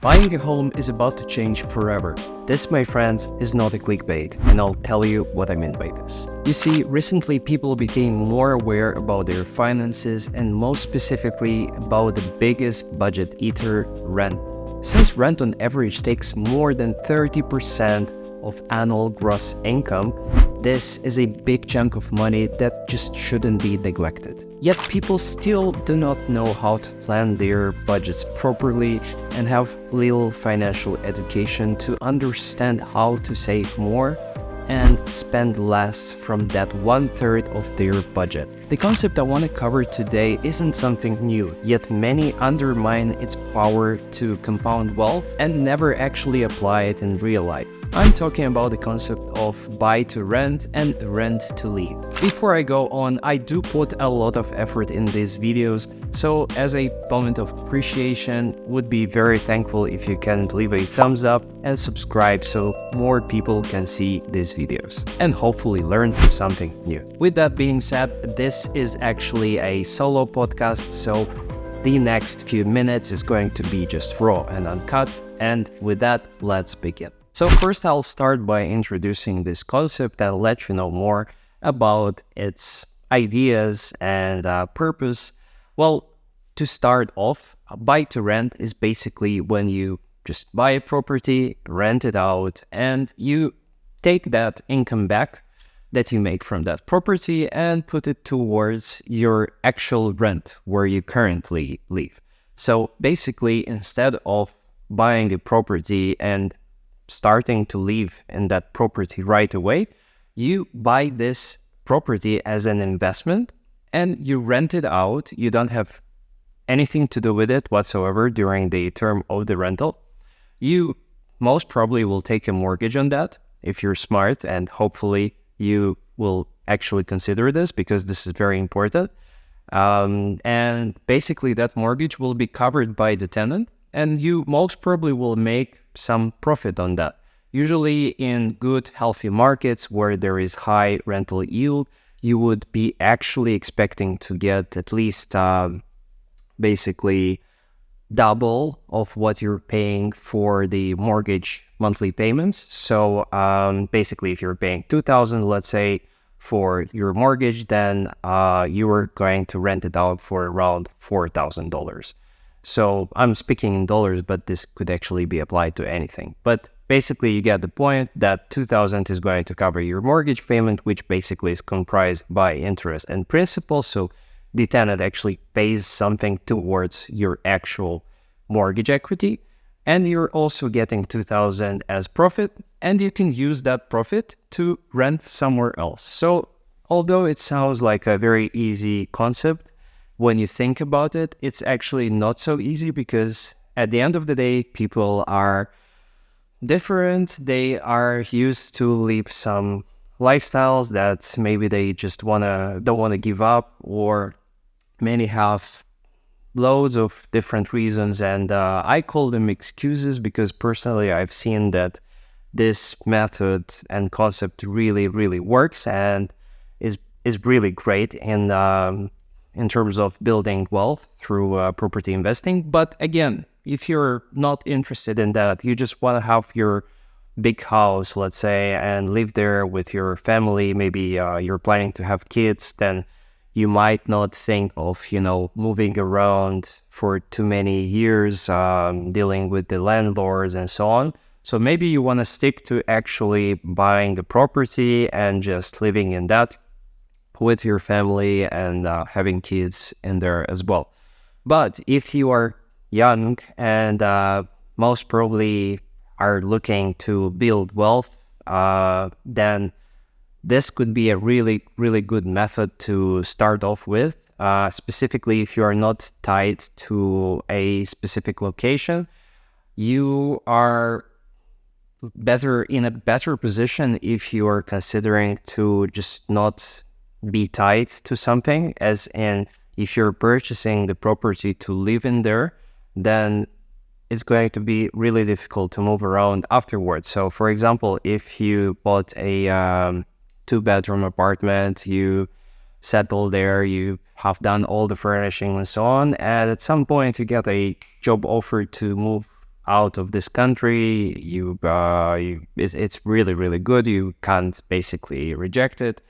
Buying a home is about to change forever. This, my friends, is not a clickbait, and I'll tell you what I mean by this. You see, recently people became more aware about their finances and most specifically about the biggest budget eater, rent. Since rent on average takes more than 30% of annual gross income, this is a big chunk of money that just shouldn't be neglected. Yet people still do not know how to plan their budgets properly and have little financial education to understand how to save more and spend less from that 1/3 of their budget. The concept I want to cover today isn't something new, yet many undermine its power to compound wealth and never actually apply it in real life. I'm talking about the concept of buy to rent and rent to live. Before I go on, I do put a lot of effort in these videos, so as a moment of appreciation, would be very thankful if you can leave a thumbs up and subscribe so more people can see these videos and hopefully learn something new. With that being said, this is actually a solo podcast, so the next few minutes is going to be just raw and uncut, and with that, let's begin. So first I'll start by introducing this concept and let you know more about its ideas and purpose. Well, to start off, buy to rent is basically when you just buy a property, rent it out, and you take that income back that you make from that property and put it towards your actual rent where you currently live. So basically, instead of buying a property and starting to live in that property right away, you buy this property as an investment and you rent it out. You don't have anything to do with it whatsoever during the term of the rental. You most probably will take a mortgage on that if you're smart, and hopefully you will actually consider this because this is very important. And basically that mortgage will be covered by the tenant, and you most probably will make some profit on that. Usually in good, healthy markets where there is high rental yield, you would be actually expecting to get at least basically double of what you're paying for the mortgage monthly payments. So basically if you're paying $2,000, let's say, for your mortgage, then you are going to rent it out for around $4,000. So I'm speaking in dollars, but this could actually be applied to anything. But basically you get the point that $2,000 is going to cover your mortgage payment, which basically is comprised by interest and principal. So the tenant actually pays something towards your actual mortgage equity. And you're also getting $2,000 as profit, and you can use that profit to rent somewhere else. So although it sounds like a very easy concept, when you think about it, it's actually not so easy because at the end of the day, people are different. They are used to live some lifestyles that maybe they just don't wanna give up, or many have loads of different reasons, and I call them excuses because personally I've seen that this method and concept really, really works and is really great in terms of building wealth through property investing. But again, if you're not interested in that, you just want to have your big house, let's say, and live there with your family, maybe you're planning to have kids, then you might not think of, moving around for too many years, dealing with the landlords and so on. So maybe you want to stick to actually buying a property and just living in that with your family and having kids in there as well. But if you are young and most probably are looking to build wealth, then this could be a really, really good method to start off with, specifically if you are not tied to a specific location. You are in a better position if you are considering to just not be tied to something, as in if you're purchasing the property to live in there, then it's going to be really difficult to move around afterwards. So for example, if you bought a 2-bedroom apartment, you settle there, you have done all the furnishing and so on, and at some point you get a job offer to move out of this country, it's really, really good. You can't basically reject it.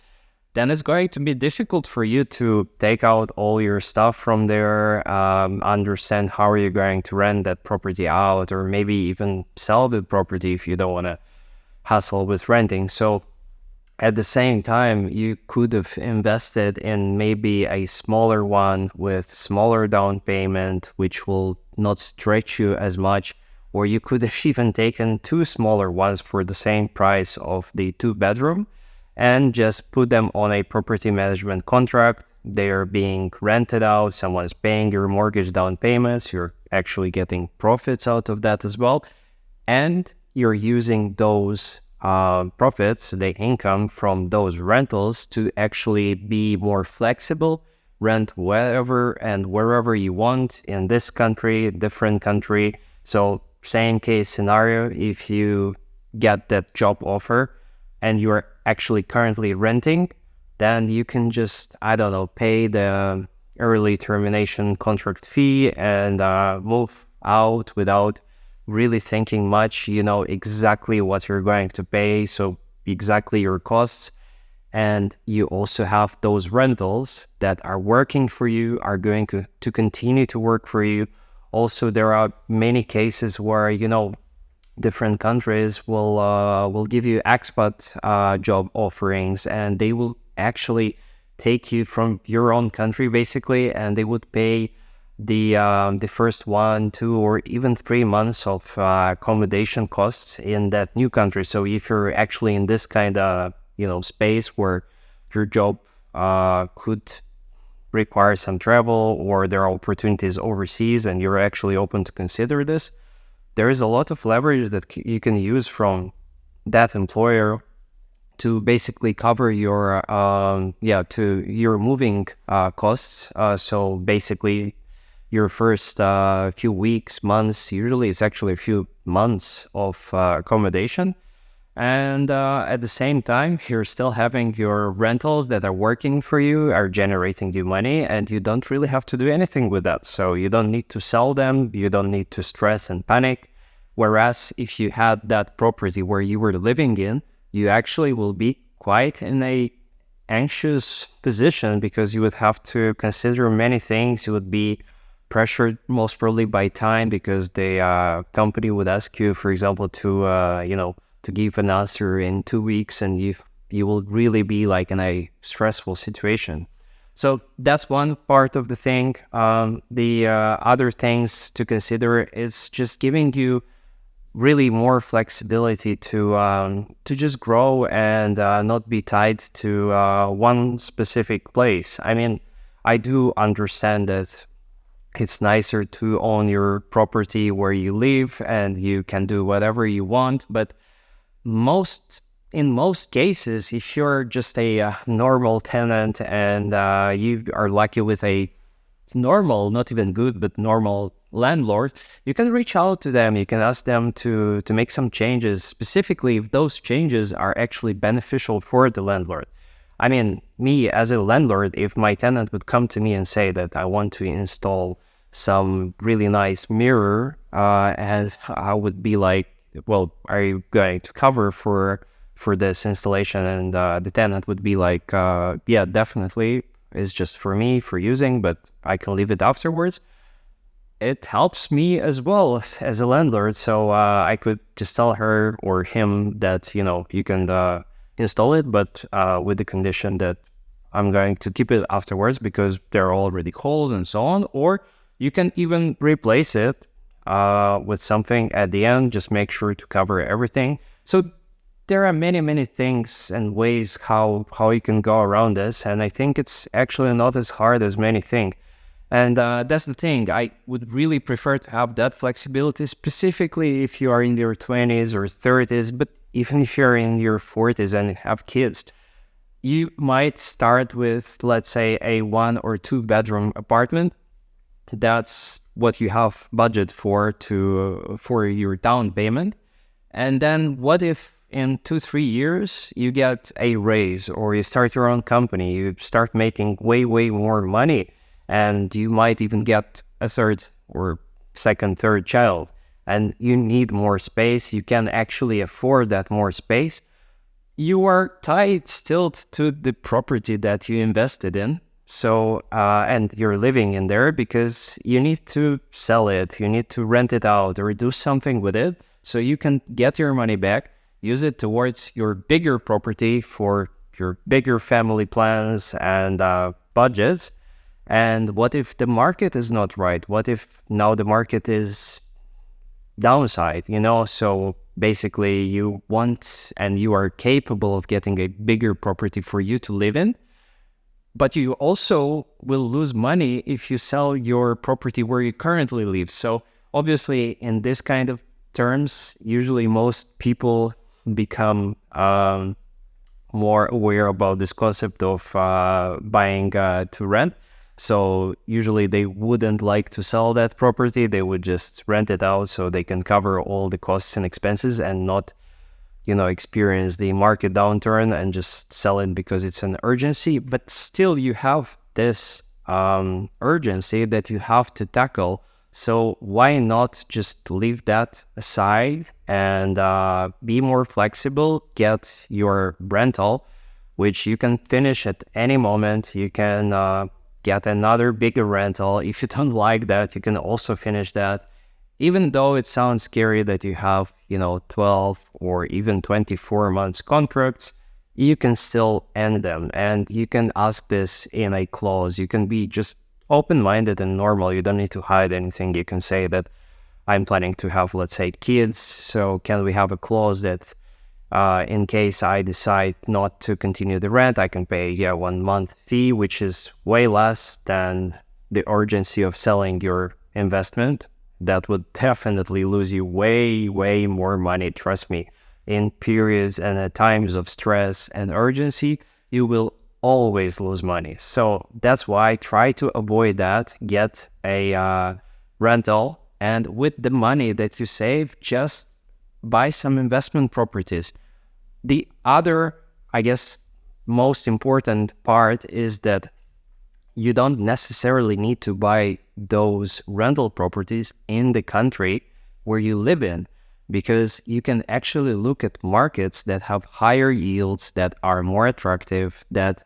Then it's going to be difficult for you to take out all your stuff from there, understand how are you going to rent that property out, or maybe even sell the property if you don't want to hassle with renting. So at the same time, you could have invested in maybe a smaller one with smaller down payment, which will not stretch you as much. Or you could have even taken two smaller ones for the same price of the 2-bedroom and just put them on a property management contract. They are being rented out. Someone is paying your mortgage down payments. You're actually getting profits out of that as well. And you're using those profits, the income from those rentals, to actually be more flexible, rent wherever and wherever you want in this country, different country. So same case scenario, if you get that job offer and you're actually currently renting, then you can just, I don't know, pay the early termination contract fee and move out without really thinking much. You know exactly what you're going to pay, so exactly your costs. And you also have those rentals that are working for you, are going to continue to work for you. Also, there are many cases where, different countries will give you expat job offerings, and they will actually take you from your own country basically, and they would pay the first 1, 2, or even 3 months of accommodation costs in that new country. So if you're actually in this kind of space where your job could require some travel, or there are opportunities overseas and you're actually open to consider this, there is a lot of leverage that you can use from that employer to basically cover your moving costs. So basically your first few weeks, months, usually it's actually a few months of accommodation. And at the same time, you're still having your rentals that are working for you, are generating you money, and you don't really have to do anything with that. So you don't need to sell them, you don't need to stress and panic. Whereas if you had that property where you were living in, you actually will be quite in a anxious position, because you would have to consider many things. You would be pressured most probably by time, because the company would ask you, for example, to give an answer in 2 weeks, and you will really be like in a stressful situation. So that's one part of the thing. The other things to consider is just giving you really more flexibility to just grow and not be tied to one specific place. I mean, I do understand that it's nicer to own your property where you live and you can do whatever you want, but in most cases, if you're just a normal tenant and you are lucky with a normal, not even good, but normal landlord, you can reach out to them. You can ask them to make some changes, specifically if those changes are actually beneficial for the landlord. I mean, me as a landlord, if my tenant would come to me and say that I want to install some really nice mirror, and I would be like, well, are you going to cover for this installation? And the tenant would be like, yeah, definitely. It's just for me, for using, but I can leave it afterwards. It helps me as well as a landlord. So I could just tell her or him that, you can install it, but with the condition that I'm going to keep it afterwards because there are already holes and so on. Or you can even replace it with something at the end. Just make sure to cover everything. So there are many things and ways how you can go around this, and I think it's actually not as hard as many think. And that's the thing. I would really prefer to have that flexibility, specifically if you are in your 20s or 30s. But even if you're in your 40s and have kids, you might start with, let's say, a 1 or 2 bedroom apartment. That's what you have budget for your down payment. And then what if in 2-3 years you get a raise, or you start your own company, you start making way more money, and you might even get a third or second, third child. and you need more space, you can actually afford that more space, you are tied still to the property that you invested in. So, and you're living in there because you need to sell it, you need to rent it out or do something with it so you can get your money back, use it towards your bigger property for your bigger family plans and budgets. And what if the market is not right? What if now the market is downside, So basically you want and you are capable of getting a bigger property for you to live in, but you also will lose money if you sell your property where you currently live. So obviously in this kind of terms, usually most people become more aware about this concept of buying to rent. So usually they wouldn't like to sell that property. They would just rent it out so they can cover all the costs and expenses and not, experience the market downturn and just sell it because it's an urgency. But still you have this urgency that you have to tackle. So why not just leave that aside and be more flexible, get your rental, which you can finish at any moment. You can get another bigger rental. If you don't like that, you can also finish that. Even though it sounds scary that you have, 12 or even 24 months contracts, you can still end them. And you can ask this in a clause. You can be just open-minded and normal. You don't need to hide anything. You can say that I'm planning to have, let's say, kids. So can we have a clause that in case I decide not to continue the rent, I can pay 1 month fee, which is way less than the urgency of selling your investment. That would definitely lose you way, way more money. Trust me, in periods and at times of stress and urgency, you will always lose money. So that's why I try to avoid that. Get a rental, and with the money that you save, just buy some investment properties. The other, I guess, most important part is that you don't necessarily need to buy those rental properties in the country where you live in, because you can actually look at markets that have higher yields, that are more attractive, that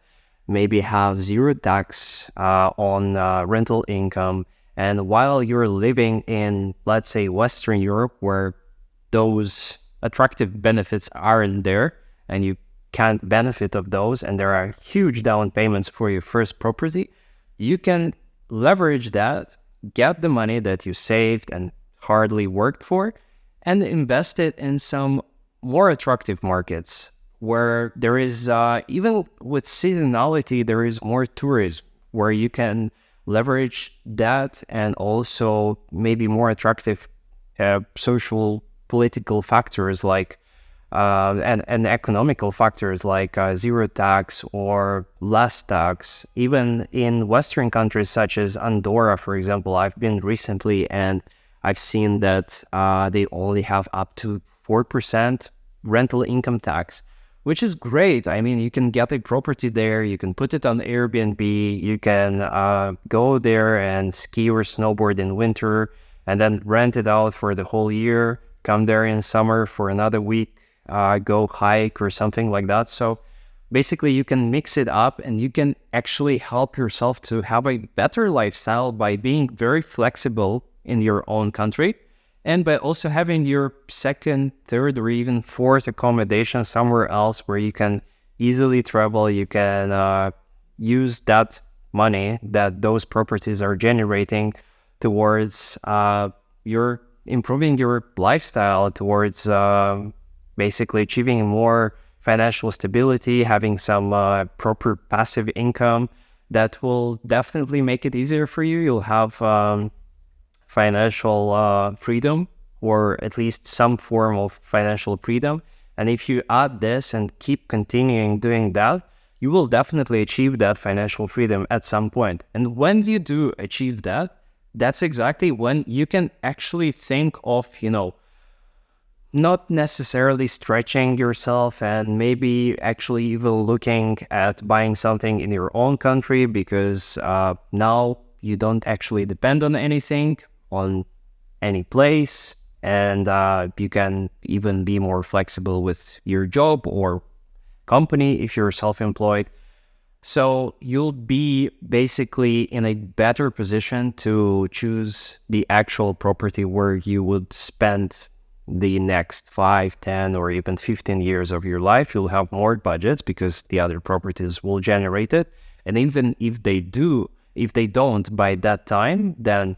maybe have zero tax on rental income. And while you're living in, let's say, Western Europe, where those attractive benefits aren't there and you can't benefit of those, and there are huge down payments for your first property, you can leverage that, get the money that you saved and hardly worked for, and invest it in some more attractive markets where there is, even with seasonality, there is more tourism, where you can leverage that, and also maybe more attractive social political factors like and economical factors like zero tax or less tax. Even in Western countries such as Andorra, for example, I've been recently and I've seen that they only have up to 4% rental income tax, which is great. I mean, you can get a property there, you can put it on Airbnb, you can go there and ski or snowboard in winter and then rent it out for the whole year, come there in summer for another week, go hike or something like that. So basically you can mix it up and you can actually help yourself to have a better lifestyle by being very flexible in your own country, and by also having your second, third, or even fourth accommodation somewhere else where you can easily travel. You can use that money that those properties are generating towards your improving your lifestyle, towards basically achieving more financial stability, having some proper passive income that will definitely make it easier for you. You'll have financial freedom, or at least some form of financial freedom. And if you add this and keep continuing doing that, you will definitely achieve that financial freedom at some point. And when you do achieve that, that's exactly when you can actually think of, not necessarily stretching yourself and maybe actually even looking at buying something in your own country, because now you don't actually depend on anything, on any place, and you can even be more flexible with your job or company if you're self-employed. So you'll be basically in a better position to choose the actual property where you would spend the next 5, 10, or even 15 years of your life. You'll have more budgets because the other properties will generate it. And even if they don't by that time, then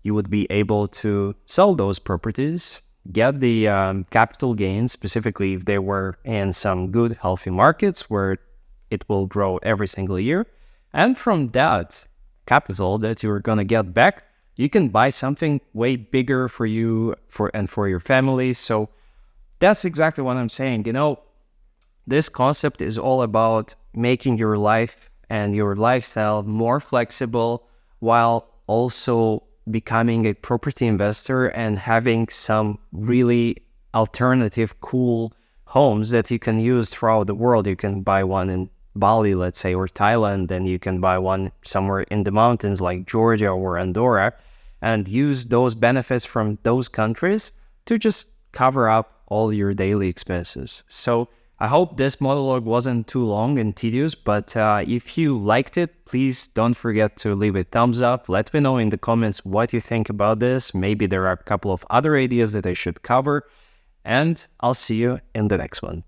you would be able to sell those properties, get the capital gains, specifically if they were in some good, healthy markets where it will grow every single year. And from that capital that you're going to get back, you can buy something way bigger for you and for your family. So that's exactly what I'm saying. This concept is all about making your life and your lifestyle more flexible while also becoming a property investor and having some really alternative, cool homes that you can use throughout the world. You can buy one in Bali, let's say, or Thailand, and you can buy one somewhere in the mountains like Georgia or Andorra, and use those benefits from those countries to just cover up all your daily expenses. So I hope this monologue wasn't too long and tedious, but if you liked it, please don't forget to leave a thumbs up. Let me know in the comments what you think about this. Maybe there are a couple of other ideas that I should cover, and I'll see you in the next one.